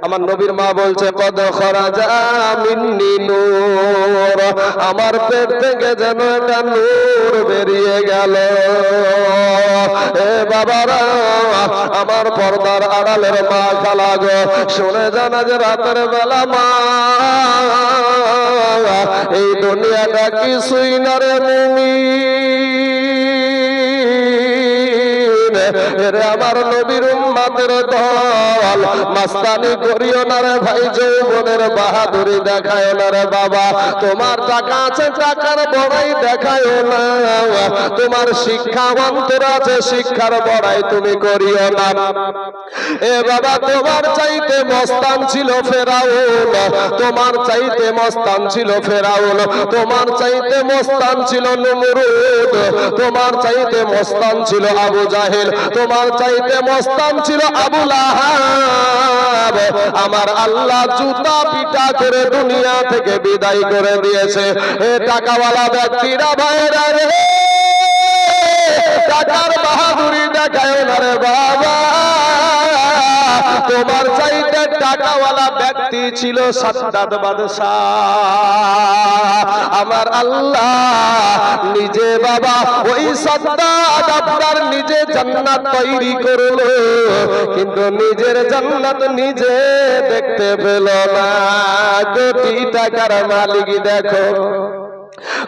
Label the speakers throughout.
Speaker 1: আমার নবীর মা বলছে কদ খরাজা মিন্নি নূর, আমার পেট থেকে যেন একটা নূর বেরিয়ে গেল। এ বাবারা, আমার পর্দার আড়ালের মা খালা গো, শুনে জানা যে রাতের বেলা মা এই দুনিয়াটা কিছুই না রে মুমিন। এরে আমার নবীর উম্মতের দল, মাস্তানি করিও না রে ভাই, যৌবনের বাহাদুরি দেখায় না রে বাবা। তোমার টাকা আছে, টাকার বড়াই দেখায় না। তোমার শিক্ষা অন্তর আছে, শিক্ষার বড়াই তুমি করিও না। এ বাবা, তোমার চাইতে মস্তান ছিল ফেরাউন, তোমার চাইতে মস্তান ছিল ফেরাউন, তোমার চাইতে মস্তান ছিল নমরুদ, তোমার চাইতে মস্তান ছিল আবু জাহেল, তোমার চাইতে মস্তান ছিল আবু লাহাব। আমার আল্লাহ জুতা পিটা করে দুনিয়া থেকে বিদায় করে দিয়েছে। এ টাকাওয়ালা ব্যক্তিরা ভাইরা রে, টাকার বাহাদুরি দেখায় না রে বাবা। তোমার চাইতে টাকাওয়ালা ব্যক্তি ছিল সাদ্দাত বাদশাহ। আমার আল্লাহ নিজে বাবা ওই সাদ্দাত আপনার নিজে জান্নাত তৈরি করলো, কিন্তু নিজের জান্নাত নিজে দেখতে পেল না। কোটি টাকার মালিক দেখো,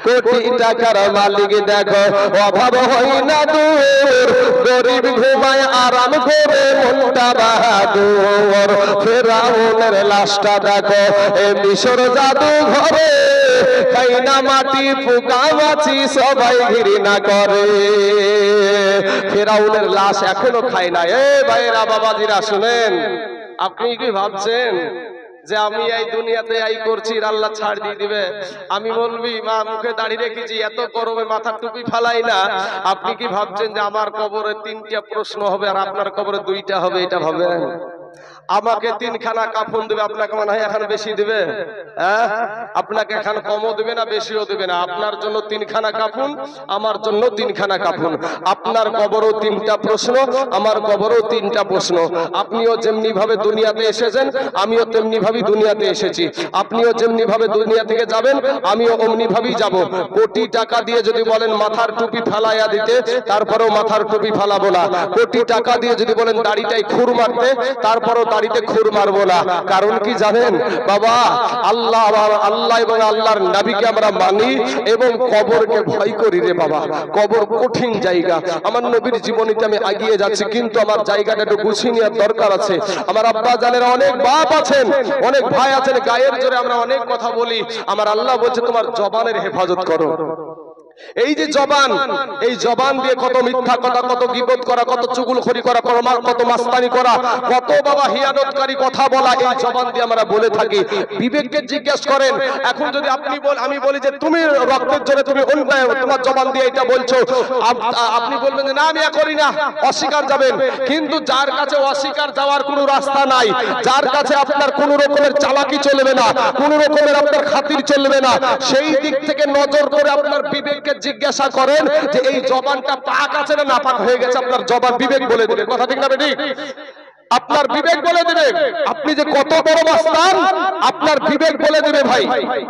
Speaker 1: কোটি টাকার মালিক দেখো, অভাব হয় না দূর, গরিব ঘুমায় আরাম করে মনটা বাহাদুর। ফেরাউনের লাশটা দেখো এ মিশর জাদু ঘরে, খাইনা মাটি পোকা মাছি সবাই ঘৃণা করে। ফেরাউনের লাশ এখনো খায় না। এ ভাইরা বাবাজিরা শুনেন, আপনি কি ভাবছেন যে আমি এই দুনিয়াতে এই করছি আল্লাহ ছাড় দিয়ে দিবে? আমি বলবি মা মুখে দাড়ি রেখেছি, এত গরমে মাথার টুপি ফালাই না। আপনি কি ভাবছেন যে আমার কবরে 3টা প্রশ্ন হবে আর আপনার কবরে 2টা হবে? এটা ভাবেন? আমাকে 3খানা কাফন দেবে, আপনাকে মনে হয় এখন বেশি দেবে? হ্যাঁ, আপনাকে এখন কমও দেবে না, বেশিও দেবে না। আপনার জন্য 3খানা কাফন, আমার জন্য 3খানা কাফন। আপনার কবরও 3টা প্রশ্ন, আমার কবরও 3টা প্রশ্ন। আপনিও যেমনি ভাবে দুনিয়াতে এসেছেন, আমিও তেমনি ভাবে দুনিয়াতে এসেছি। আপনিও যেমনি ভাবে দুনিয়া থেকে যাবেন, আমিও অমনি ভাবেই যাব। কোটি টাকা দিয়ে যদি বলেন মাথার টুপি ফালাইয়া দিতে, তারপরেও মাথার টুপি ফালাবো না। কোটি টাকা দিয়ে যদি বলেন দাড়িটাই খুর মারতে, তারপরেও দাড়িতে খুর মারবো না। কারণ কি জানেন বাবা, আল্লাহ আল্লাহ এবং আল্লাহর নবীকে আমরা মানি এবং কবরকে ভয় করি রে বাবা। কবর কঠিন জায়গা। আমার নবীর জীবনীতে আমি এগিয়ে যাচ্ছি, কিন্তু আমার জায়গাটা একটু গুছিয়ে নেওয়ার দরকার আছে। আমার আব্বা জানেরা অনেক বাপ আছেন, অনেক ভাই আছেন, গায়ের জোরে আমরা অনেক কথা বলি। আমার আল্লাহ বলছে তোমার জবানের হেফাজত করো। এই যে জবান, এই জবান দিয়ে কত মিথ্যা কথা, কত গীবত করা, কত চুগলখড়ি করা, কত মাস্তানি করা, কত বাবা হিয়ানতকারী কথা বলা, এই জবান দিয়ে আমরা বলে থাকি। বিবেককে জিজ্ঞেস করেন, এখন যদি আমি বলি যে তুমি রক্তের জন্য তুমি অন্যায়, তোমার জবান দিয়ে এটা বলছো, আপনি বলবেন যে না আমি করি না, অস্বীকার যাবেন। কিন্তু যার কাছে অস্বীকার যাওয়ার কোনো রাস্তা নাই, যার কাছে আপনার কোন রকমের চালাকি চলবে না, কোন রকমের আপনার খাতির চলবে না, সেই দিক থেকে নজর করে আপনার বিবেক জিজ্ঞাসা করেন যে এই জবানটা পাক আছে না নাপাক হয়ে গেছে। আপনার জবান বিবেক বলে দেবে। কথা ঠিক না ঠিক? আপনার বিবেক বলে দেবে আপনি যে কত বড় মাস্তান, আপনার বিবেক বলে দেবে ভাই।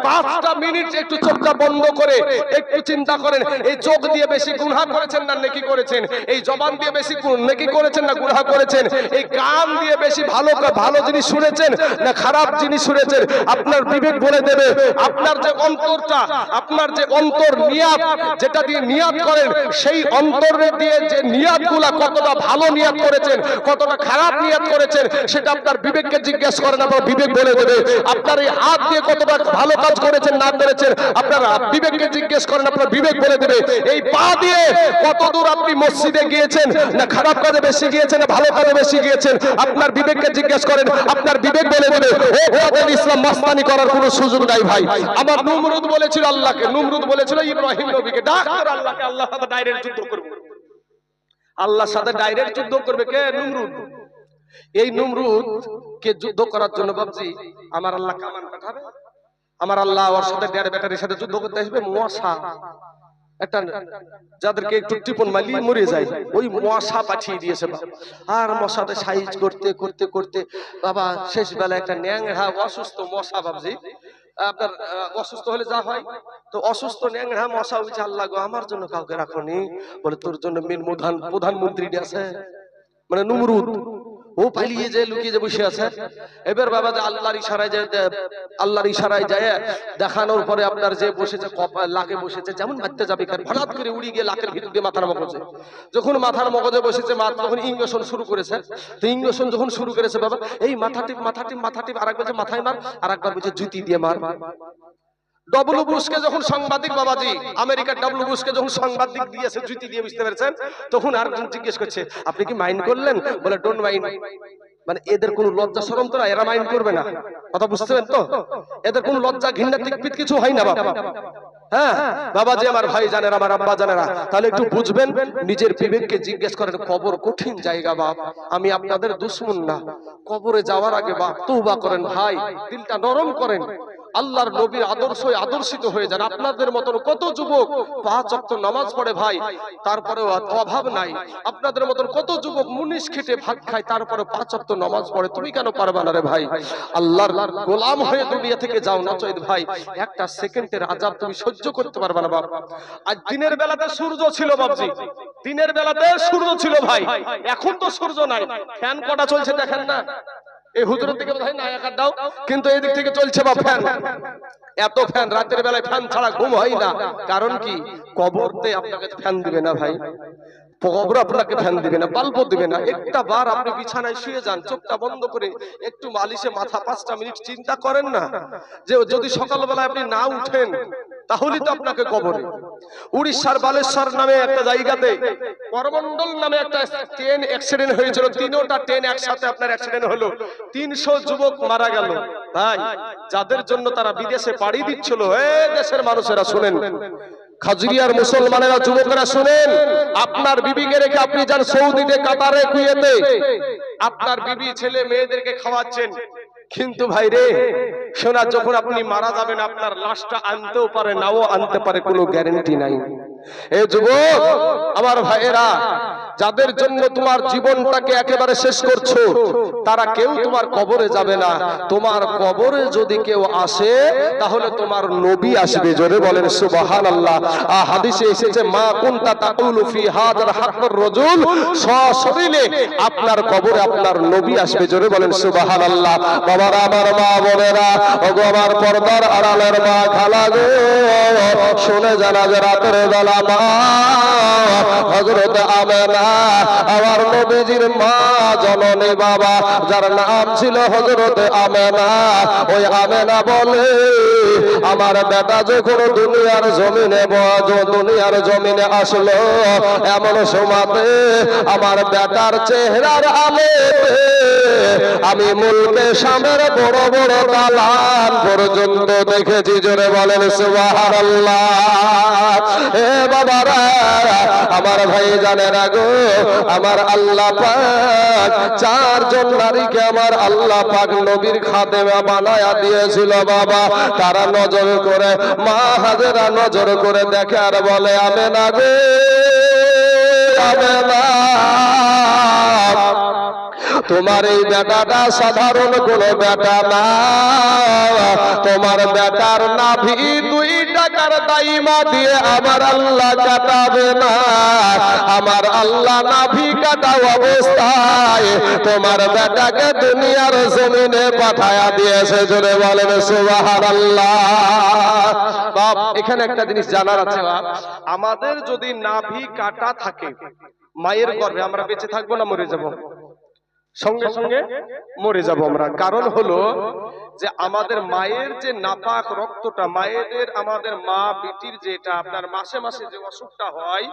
Speaker 1: 5টা মিনিট একটু চোখটা বন্ধ করে একটু চিন্তা করেন, এই চোখ দিয়ে বেশি গুনাহ করেছেন না নেকি করেছেন? এই জবান দিয়ে বেশি নেকি করেছেন না গুনাহ করেছেন? এই কান দিয়ে বেশি ভালো জিনিস শুনেছেন না খারাপ জিনিস শুনেছেন? আপনার বিবেক বলে দেবে। আপনার যে অন্তরটা, আপনার যে অন্তর নিয়াত, যেটা দিয়ে নিয়াত করেন, সেই অন্তরের দিয়ে যে নিয়াতগুলা কতটা ভালো নিয়াত করেছেন, কতটা খারাপ নিয়াত করেছেন, সেটা আপনার বিবেককে জিজ্ঞেস করেন, আপনার বিবেক বলে দেবে। আপনার এই হাত দিয়ে কতটা ভালো কাজ করেছেন না করেছেন, আপনার বিবেককে জিজ্ঞেস করেন, আপনার বিবেক বলে দেবে। এই পা দিয়ে কতদূর আপনি মসজিদে গিয়েছেন, না খারাপ কাজে বেশি গিয়েছেন না ভালো কাজে বেশি গিয়েছেন, আপনার বিবেককে জিজ্ঞেস করেন, আপনার বিবেক বলে দেবে। ইসলাম মাস্তানি করার কোনো সুযোগ নাই ভাই। আমার নমরুদ বলেছিল আল্লাহকে, নমরুদ বলেছিল ইব্রাহিম নবীকে, ডাক্তার আল্লাহকে, আল্লাহর সাথে ডাইরেক্ট যুদ্ধ করবে। আল্লাহর সাথে ডাইরেক্ট যুদ্ধ করবে কে? নমরুদ। এই নমরুদ কে যুদ্ধ করার জন্য ভাবছি আমার আল্লাহ কামান পাঠাবে, আমার আল্লাহ ওর সাথে 1.5 ব্যাটারির সাথে যুদ্ধ করতে আসবে। মশা একটা যাদেরকে একটু টিপন মারলি মরে যায়, ওই মশা পাঠিয়ে দিয়েছে বাবা। আর মশাতে সাইজ করতে করতে করতে বাবা শেষ বেলা একটা ন্যাংরা অসুস্থ মশা বাবজি, আপনার অসুস্থ হলে যা হয়, তো অসুস্থ ন্যাংরা মশা বলছে আল্লাহ গো আমার জন্য কাউকে রাখনি, বলে তোর জন্য মেন প্রধানমন্ত্রী আছে মানে নমরুদ, ও পালিয়ে যে লুকিয়ে যে বসে আছে। এবার বাবা যে আল্লাহর ইশারায় যায় দেখানোর পরে আপনার যে বসেছে লাকে বসেছে, যেমন মারতে যাবে হঠাৎ করে উড়ি গিয়ে লাকের ভিতর দিয়ে মাথার মগজে, যখন মাথার মগজে বসেছে তখন ইঞ্জেকশন শুরু করেছে। তো ইঞ্জেকশন যখন শুরু করেছে বাবা এই মাথা টিপ আরেকবার বলছে মাথায় মার, আরেকবার বলছে জুতি দিয়ে মার। ডব্লু বুশকে যখন সাংবাদিক বাবাজি, আমেরিকার ডব্লু বুশকে যখন সাংবাদিক দিয়েছে জুতি দিয়ে, বুঝতে পেরেছেন, তখন আরেকজন জিজ্ঞেস করছে আপনি কি মাইন্ড করলেন, বলে ডোন্ট মাইন্ড। মানে এদের কোনো লজ্জা শরম তো না, এরা মাইন্ড করবে না, কথা বুঝতেছেন তো, এদের কোনো লজ্জা ঘৃণা তিকপিত কিছু হয় না বাবা। হ্যাঁ বাবাজি আমার ভাই জানেরা, আমার আব্বা জানেরা, তাহলে একটু বুঝবেন, নিজের বিবেককে জিজ্ঞেস করেন, কবর কঠিন জায়গা বাপ, আমি আপনাদের দুশমন না, কবরে যাওয়ার আগে বাপ তওবা করেন ভাই, দিলটা নরম করেন, আল্লাহর নবীর আদর্শে আদর্শিত হয়ে যান। আপনাদের মতন কত যুবক 5 ওয়াক্ত নামাজ পড়ে ভাই, তারপরেও অভাব নাই। আপনাদের মতন কত যুবক মুনিশ খেটে ভাত খায়, তারপরে 5 ওয়াক্ত নামাজ পড়ে, তুমি কেন পারবে না রে ভাই? আল্লাহর গোলাম হয়ে দুনিয়া থেকে যাও না চৈত ভাই, একটা সেকেন্ডের আযাব তুমি সহ্য করতে পারবে না বাপ। আজ দিনের বেলাতে সূর্য ছিল বাবজি, দিনের বেলাতে সূর্য ছিল ভাই, এখন তো সূর্য নাই, ফ্যান কটা চলছে দেখেন না, এই হুজুরের দিকে বোধহয় না একার দাও, কিন্তু এই দিক থেকে চলছে বা ফ্যান, এত ফ্যান, রাতের বেলায় ফ্যান ছাড়া ঘুম হয় না। কারণ কি, কবরতে আপনাকে ফ্যান দিবে না ভাই, কবর আপনাকে ফ্যান দিবে না, বাল্ব দিবে না। একটা বার আপনি বিছানায় শুয়ে যান, চোখটা বন্ধ করে একটু মালিশে মাথা 5টা মিনিট চিন্তা করেন না, যে যদি সকালবেলায় আপনি না উঠেন তাহলে তো আপনাকে কবরে। উড়িষ্যার বালেশ্বর নামে একটা জায়গাতে করমন্ডল নামে একটা ট্রেন অ্যাক্সিডেন্ট হয়েছিল, 3টা ট্রেন একসাথে আপনার অ্যাক্সিডেন্ট হলো, 300 যুবক মারা গেল ভাই, যাদের জন্য তারা বিদেশে পাড়ি দিচ্ছিল। এই দেশের মানুষেরা শুনেন, খাজুরিয়ার মুসলমানেরা, যুবকেরা শুনেন, আপনার বিবিকে রেখে আপনি যান সৌদিতে, কাতারে, কুয়েতে, আপনার বিবি ছেলে মেয়েদেরকে খাওয়াচ্ছেন, কিন্তু ভাই রে শোনা, যখন আপনি মারা যাবেন আপনার লাশটা আনতেও পারে নাও আনতে পারে, কোনো গ্যারান্টি নাই। এ যুবক আমার ভাইয়েরা, যাদের জন্য তোমার জীবনটাকে একেবারে শেষ করছো, তারা কেউ তোমার কবরে যাবে না। তোমার কবরে যদি কেউ আসে তাহলে তোমার নবী আসবে, জোরে বলেন সুবহানাল্লাহ। হাদিসে এসেছে, মা কুনতা তাকুলু ফি হাযাল হাক্কুর রাজুল, সশরীরে আপনার কবরে আপনার নবী আসবে, জোরে বলেন সুবহানাল্লাহ। বাবারা, আমার মা বোনেরা, ওগো আমার পর্দার আড়ালের মা খালা গো, শুনে জানা যে রাতের বেলা মা হযরত আমেনা, আমার নবীজির মা জননী বাবা, যার নাম ছিল হযরত আমেনা, ওই আমেনা বলে, আমার বেটা যখন দুনিয়ার জমিনে আসলো, এমন সময়তে আমার বেটার চেহারার আলোতে আমি মুলকে শামের বড় বড় দালান পর্যন্ত দেখেছি, জোরে বলেন সুবহানাল্লাহ। এ বাবারা, আমার ভাই জানে না গো, আমার আল্লাহ পাক 4 জন নারীকে আমার আল্লাহ পাক নবীর খাদেমা বানায়া দিয়েছিল বাবা। তারা নজর করে, মা হাজেরা নজর করে দেখে আর বলে, আমেনা গো, আমেনা, তোমার এই বেটাটা সাধারণ কোনো বেটা না, তোমার বেটার নাভি 2 টাকার দাইমা দিয়ে আমার আল্লাহ কাটাবে না। আমার আল্লাহ নাভি কাটা অবস্থায় তোমার বেটাকে দুনিয়ার জমিনে পাঠায়া দিয়েছে, জোরে বলেন সুবহানাল্লাহ। বাপ, এখানে একটা জিনিস জানার আছে বাপ, আমাদের যদি নাভি কাটা থাকে, মায়ের গর্ভে আমরা বেঁচে থাকবো না মরে যাব? সঙ্গে সঙ্গে মরে যাব আমরা। কারণ হলো যে আমাদের মায়ের যে নাপাক রক্তটা, মায়েদের, আমাদের মা বেটির যেটা আপনার মাসে মাসে যে অসুখটা হয়,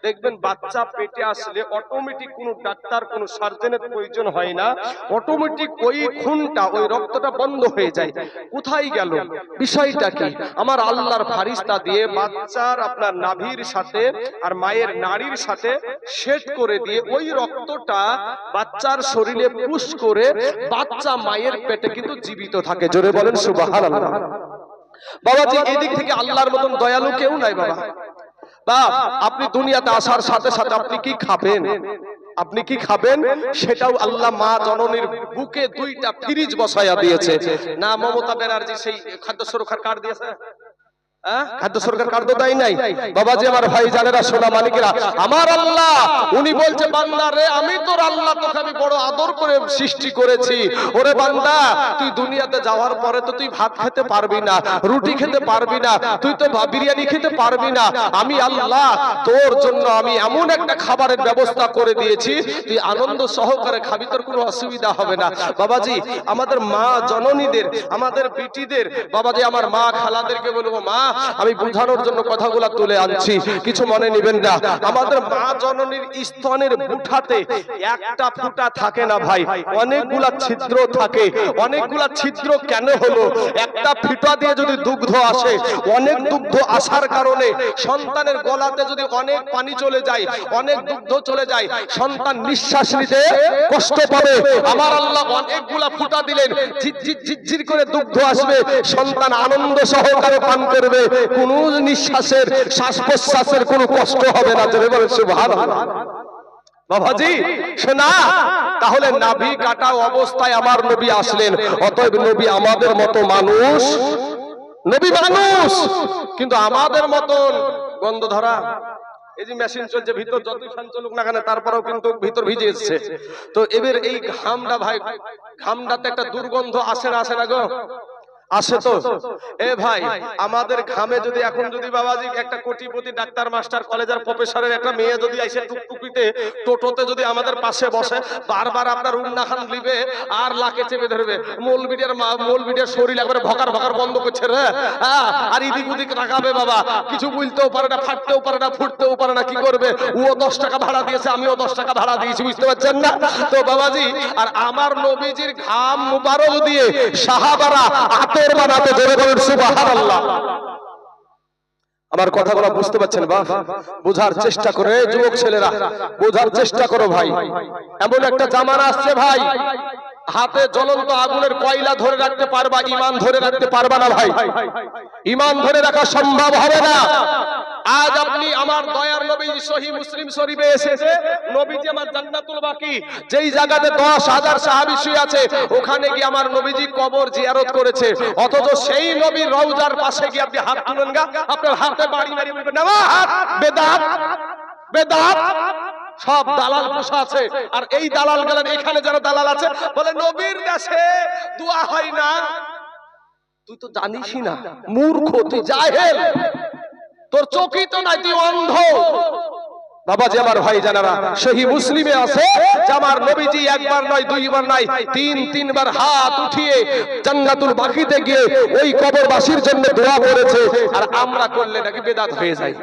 Speaker 1: দেখবেন বাচ্চা পেটে আসলে অটোমেটিক কোনো ডাক্তার, কোনো সার্জনের প্রয়োজন হয় না, অটোমেটিক ওই খুনটা, ওই রক্তটা বন্ধ হয়ে যায়। কোথায় গেল? বিষয়টা কি? আমার আল্লাহর ফারিস্তা দিয়ে বাচ্চার আপনার নাভির সাথে আর মায়ের নাড়ির সাথে সেট করে দিয়ে ওই রক্তটা বাচ্চার শরীরে পুশ করে বাচ্চা মায়ের পেটে কিন্তু জীবিত থাকে, জোরে বলেন সুবহানাল্লাহ। বাবাজি, এই দিক থেকে আল্লাহর মতন দয়ালু কেউ নাই বাবা। বাপ, আপনি দুনিয়াতে আসার সাথে সাথে আপনি কি খাবেন, আপনি কি খাবেন সেটাও আল্লাহ মা জননীর বুকে দুইটা ফ্রিজ বসায়া দিয়েছে না। মমতা ব্যানার্জি সেই খাদ্য সুরক্ষার কার্ড দিয়েছে, খাদ্য সরকার কার্ড দেয় নাই। বাবাজি আমার ভাই জানেরা, সোনা মালিকেরা, আমার আল্লাহ উনি বলছে বান্দা রে, আমি তোর আল্লাহ, তোকে আমি বড় আদর করে সৃষ্টি করেছি। ওরে বান্দা, তুই দুনিয়াতে যাওয়ার পরে তো তুই ভাত খেতে পারবি না, রুটি খেতে পারবি না, তুই তো বিরিয়ানি খেতে পারবি না। আমি আল্লাহ তোর জন্য আমি এমন একটা খাবারের ব্যবস্থা করে দিয়েছি, তুই আনন্দ সহকারে খাবি, তোর কোনো অসুবিধা হবে না। বাবাজি আমাদের মা জননীদের, আমাদের বিটিদের, বাবাজি আমার মা খালাদেরকে বলবো, মা আমি বুঝানোর জন্য কথাগুলা তুলে আনছি, কিছু মনে নেবেন না। আমাদের মা জননীর স্তনের বুঠাতে একটা ফুটা থাকে না ভাই, অনেকগুলা ছিদ্র থাকে। অনেকগুলা ছিদ্র কেন হলো? একটা ফিতা দিয়ে যদি দুগ্ধ আসে, অনেক দুগ্ধ আসার কারণে সন্তানের গলাতে যদি অনেক পানি চলে যায়, অনেক দুগ্ধ চলে যায়, সন্তান নিঃশ্বাস নিতে কষ্ট পাবে। আমার আল্লাহ অনেকগুলা ফুটা দিলেন, ঝিরঝির ঝিরঝির করে দুগ্ধ আসবে, সন্তান আনন্দ সহকারে পান করবে, কোন নিঃশ্বাসের শ্বাস প্রশ্বাসের কোনো কষ্ট হবে না। জোরে বলেন সুবহানাল্লাহ। বাবাজি শোনা, তাহলে নাভি কাটা অবস্থায় আমার নবী আসলেন, অতএব নবী আমাদের মতো মানুষ, নবী মানুষ কিন্তু আমাদের মতন গন্ধ ধরা। এই যে মেশিন চলছে, ভিতর যতই ফ্যান চলুক না কেন তারপরেও কিন্তু ভিতর ভিজে এসছে। তো এবার এই ঘামটা ভাই, ঘামটাতে একটা দুর্গন্ধ আসে না, আসে না গো? আসে তো। এ ভাই আমাদের ঘামে যদি এখন যদি বাবাজি একটা কোটিপতি ডাক্তার মাস্টার কলেজের প্রফেসরের একটা মেয়ে যদি এসে টুকটুকিতে টোটোতে যদি আমাদের পাশে বসে, বারবার আপনার উন্না খান লিবে আর লাকে চেপে ধরবে, মৌলবিটার শরীর একবারে ভকার ভকার বন্ধ করছে রে, আর ইদিক উদিক রাখাবে বাবা, কিছু বলতেও পারে না, ফাটতেও পারে না, ফুটতেও পারে না, কি করবে? ও 10 টাকা ভাড়া দিয়েছে, আমিও 10 টাকা ভাড়া দিয়েছি, বুঝতে পারছেন না? তো বাবাজি আর আমার নবীজির ঘাম মুবারক দিয়ে সাহাবারা আতর বানাতে, জোরে বলেন সুবহানাল্লাহ। আমার কথাগুলো বুঝতে পারছেন বাপ? বোঝার চেষ্টা করে যুবক ছেলেরা, বোঝার চেষ্টা করো ভাই। এমন একটা জামানা আসছে ভাই, হাতে জ্বলন্ত আগুনের কয়লা ধরে রাখতে পারবা, ঈমান ধরে রাখতে পারবা না ভাই। ঈমান ধরে রাখা সম্ভব হবে না। আজ আপনি আমার দয়ার নবী সহিহ মুসলিম শরীফে এসেছে, নবীজি আমার জান্নাতুল বাকি, যেই জায়গাতে 10,000 সাহাবী শুয়ে আছে, ওখানে গিয়ে আমার নবীজি কবর জিয়ারত করেছে, অথচ সেই নবীর রওজার পাশে গিয়ে আপনি হাত তুলেন গা, আপনার হাতে বাড়ি বাড়ি বলবেন নামাজ, বেদাত বেদাত। সব দালাল বসে আছে, আর এই দালাল গেলেন এখানে যারা দালাল আছে বলে নবীর কাছে দোয়া হয় না। তুই তো জানিসই না, মূর্খ, তুই জাহেল, তোর চোখই তো নাই, তুই অন্ধ। বাবাজি আমার ভাই জানারা, সহিহ মুসলিমে আছে যে আমার নবীজি একবার নয়, দুইবার নয়, তিনবার হাত উঠিয়ে জান্নাতুল বাকিতে গিয়ে ওই কবরবাসীর জন্য দোয়া করেছে। আর আমরা করলে নাকি বেদাত হয়ে যায়।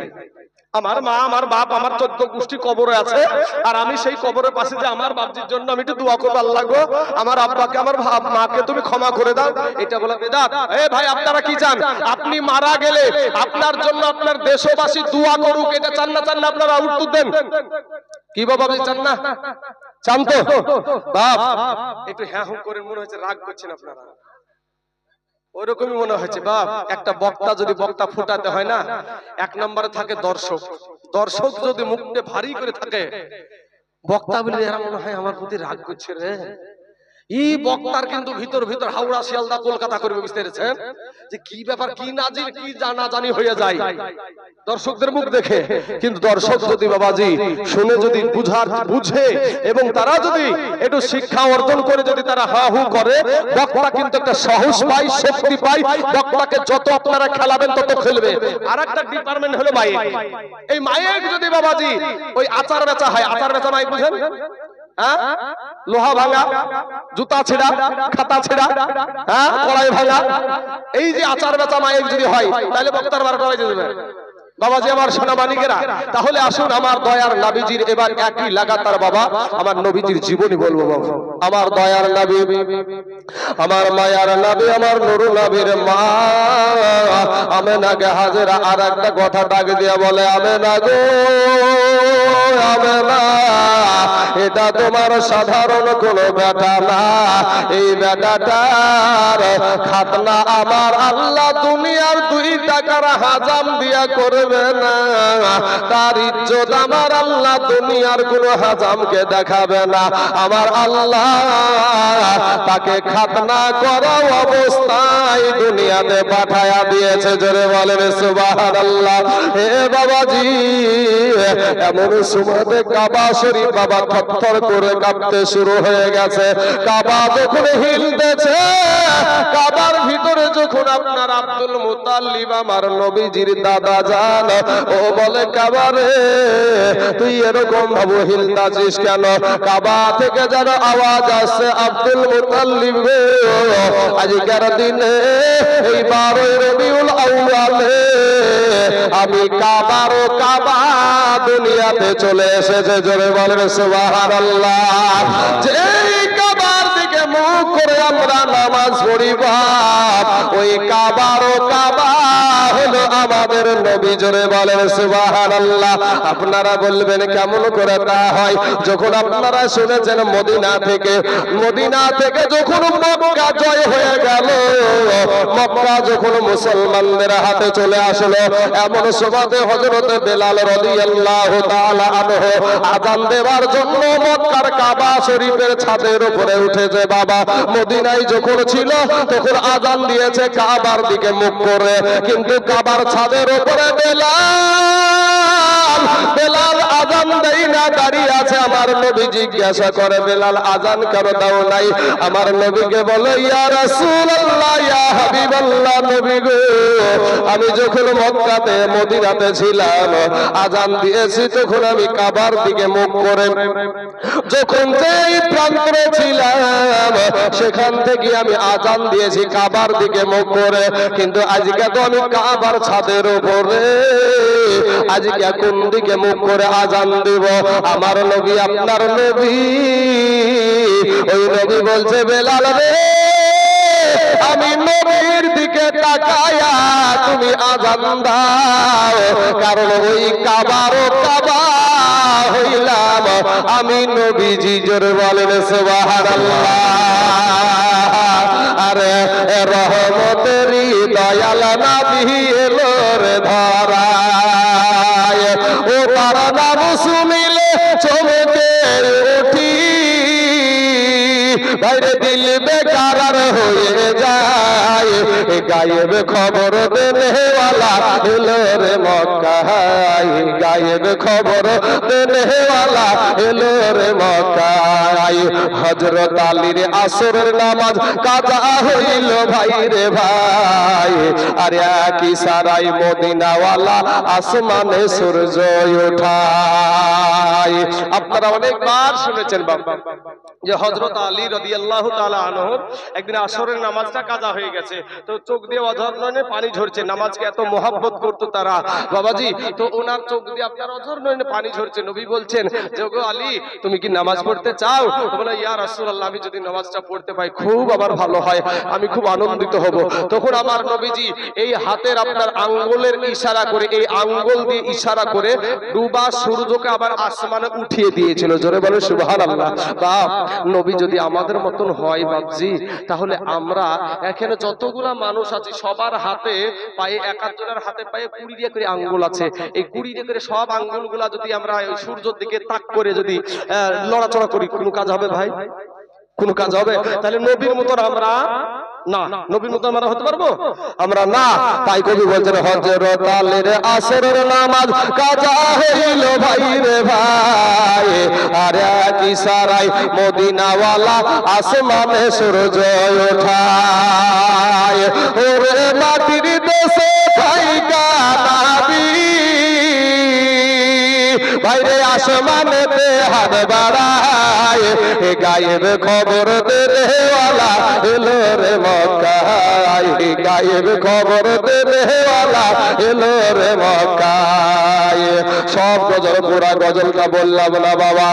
Speaker 1: আমার মা, আমার বাপ, আমার 14 গোষ্ঠী কবরে আছে, আর আমি সেই কবরের পাশে যে আমার বাপজির জন্য আমি একটু দোয়া করব, আল্লাহ গো আমার আব্বাকে, আমার মাকে তুমি ক্ষমা করে দাও, এটা বলে বেদাত। এ ভাই আপনারা কি চান? আপনি মারা গেলে আপনার জন্য আপনার দেশবাসী দোয়া করুক, এটা চান না? চান না? আপনারা উত্তর দেন। কি বাবা চান না? চান তো? বাপ একটু হ্যাঁ হুঁ করে, মনে হচ্ছে রাগ করছেন আপনারা, ওইরকমই মনে হয়েছে বাপ। একটা বক্তা যদি বক্তা ফুটাতে হয় না, 1 নম্বরে থাকে দর্শক। দর্শক যদি মুখে ভারী করে থাকে, বক্তা বলে এরা মনে হয় আমার প্রতি রাগ করছে রে, এই বক্তার কিন্তু ভিতর ভিতর হাওড়া শিয়ালদা কলকাতা করবে, বুঝতে পেরেছেন? যে কি ব্যাপার, কি নাজির, কি জানা জানি হয়ে যায় দর্শকদের মুখ দেখে। কিন্তু দর্শক যদি বাবাজি শুনে, যদি বুঝে এবং তারা যদি একটু শিক্ষা অর্জন করে, যদি তারা হা হু করে, বক্তা কিন্তু একটা সাহস পায়, শক্তি পায়, বক্তাকে যত আপনারা খেলাবেন তত খেলবে। আর একটা ডিপার্টমেন্ট হলো মাইক। এই মাইক যদি বাবাজি ওই আচার বেচা হয়, আচার বেচা মাইক বুঝেন? লোহা ভাঙা, জুতা ছেঁড়া, খাতা ছেঁড়া, কড়াই ভাঙা, এই যে আচার বেচা মাইক যদি হয়, তাহলে বক্তার 12টা বাজে যাবে। বাবাজি আমার সোনা মানিকেরা, তাহলে আসুন আমার দয়ার নবীজির এবার একই লাগাতার বাবা আমার নবীজির জীবনী বলবো। বাবা আমার দয়ার নবী, আমার মায়ার নবী, আমার নুরুল নবীর মা আমেনাকে হাজেরা আর একটা কথা ডাক দিয়ে বলে, আমেনা গো আমেনা, এটা তোমার সাধারণ কোনো বেটা না, এই বেটাটার খাতনা আমার আল্লাহ দুনিয়ার 2 টাকার হাজাম দিয়া করবে না, তার ইজ্জত আমার আল্লাহ দুনিয়ার কোনো হাজামকে দেখাবে না। আমার আল্লাহ তাকে খাতনা করা অবস্থায় দুনিয়াতে পাঠায়া দিয়েছে। জোরে বলেন সুবহানাল্লাহ। হে বাবাজি, এমন সময়তে কাবা শরীফ বাবা থরথর করে কাঁপতে শুরু হয়ে গেছে। কাবা যখন হিলতেছে, কাবার ভিতরে যখন আপনার আব্দুল মুতাল্লিব আমার নবীজির দাদা যান, ও বলে কাবা রে তুই এরকম ভাবে হিলতাছিস কেন? কাবা থেকে যেন আওয়াজ আসছে, আব্দুল মুতাল্লিব রে আজকের দিনে এই 12 রবিউল আউয়ালে আমি কাবার ও কাবা দুনিয়াতে চলে এসেছে। জোরে বলেন সুবহানাল্লাহ। যেই কাবার দিকে মুখ করে আমরা নামাজ পড়ি বাপ, ওই কাবার ও কাবা হলো আমাদের নবী। জোরে বলেন সুবহানাল্লাহ। আপনারা বলবেন কেমন করে তা হয়? যখন আপনারা শুনেছেন মদিনা থেকে যখন মক্কা জয় হয়ে গেল, মক্কা যখন মুসলমানদের হাতে চলে আসলো, এমন সময়তে হযরত বেলাল রাদিয়াল্লাহু তাআলা আনহু আযান দেওয়ার জন্য মক্কার কাবা শরীফের ছাদের উপরে উঠেছে। বাবা মদিনায় যখন ছিল তখন আযান দিয়েছে কাবার দিকে মুখ করে, কিন্তু কাবার ছাদের উপরে বেলাল আযান দেয় না, দাঁড়িয়ে আছে। আমার নবী জিজ্ঞাসা করে, বেলাল আযান কেন দাও নাই? আমার নবীকে বলে, ইয়া রাসূলুল্লাহ, ইয়া হাবিবাল্লাহ, নবী গো আমি যখন মক্কাতে মদিনাতে ছিলাম আযান দিয়েছি তখন আমি কাবার দিকে মুখ করে, যখন যেই প্রান্তরে ছিলাম সেখান থেকে আমি আযান দিয়েছি কাবার দিকে মুখ করে, কিন্তু আজকে তো আমি কাবার ছাদের উপরে, আজকে কোন দিকে মুখ করে আযান দিব? আমার নবী আপনার নবী, ওই নবী বলছে, বেলাল রে আমি নবীর দিকে তাকায়া তুমি আযান দাও, কারণ ওই কাবার ও কাবা হইলাম আমি নবীজি। জোরে বলেন সুবহানাল্লাহ। আরে রহমতেরই দয়াল নবী এলো রে ধরায়, ও তার নাম শুনিলে চমকে উঠি, বাইরে দিল বেকার হয়ে যায়, গায়েব খবর দেনেওয়ালা এলো রে মক্কায়, গায়েব খবর দেনেওয়ালা এলো রে মক্কায়। হযরত আলীর আসরের নামাজ কাজা হইল ভাই রে ভাই, আরে কি সারাই মদিনাওয়ালা আসমানে সূর্য ওঠায়। আপনারা অনেকবার শুনেছেন বাবা যে হযরত আলী রাদিয়াল্লাহু তাআলা আনহু একদিন আসরের নামাজটা কাজা হয়ে গেছে, তো চোখ দিয়ে অঝর নয়নে পানি ঝরছে। নামাজকে এত মহব্বত করতো তারা বাবাজি, তো ওনার চোখ দিয়ে আপনার অঝর নয়নে পানি ঝরছে। নবী বলছেন যে ওগো আলী তুমি কি নামাজ পড়তে চাও? তো বলে, ইয়া রাসূলুল্লাহ আমি যদি নামাজটা পড়তে পাই খুব আমার ভালো হয়, আমি খুব আনন্দিত হব। তখন আমার নবীজি এই হাতের আপনার আঙ্গুলের ইশারা করে, এই আঙ্গুল দিয়ে ইশারা করে ডুবা সূর্যকে আবার আসমানে উঠিয়ে দিয়েছিল। জোরে বলে সুবহানাল্লাহ। বাপ নবী যদি আমাদের মতন হয় বাপজি, তাহলে আমরা এখানে যতগুলা মানুষ আছি সবার হাতে পায়ে, এক একজনের হাতে পায়ে 20 করে আঙ্গুল আছে। এই 20 করে সব আঙ্গুলগুলা যদি আমরা ওই সূর্যের দিকে তাক করে যদি লড়াচড়া করি, কোনো কাজ হবে ভাই? কোন কাজ হবে? তাহলে নবীর মতন আমরা না, নবীর মতন আমরা হতে পারবো? আমরা না। তাই কবি বলছেন, হযরত আলীর আসরের নামাজ কাজা হইল ভাই রে ভাই, আরে কি সারাই মদিনাওয়ালা আসমানে সূর্য ওঠায়, ওরে মাটির দেশে ভাইকা নবী ভাইরে আসমানেতে হাত বাড়ায়, গায়েব খবর দেনেওয়ালা এলো রে মক্কায়, গায়েব খবর দেনেওয়ালা এলো রে মক্কায়। সব গজল পুরা গজলটা বললাম না বাবা।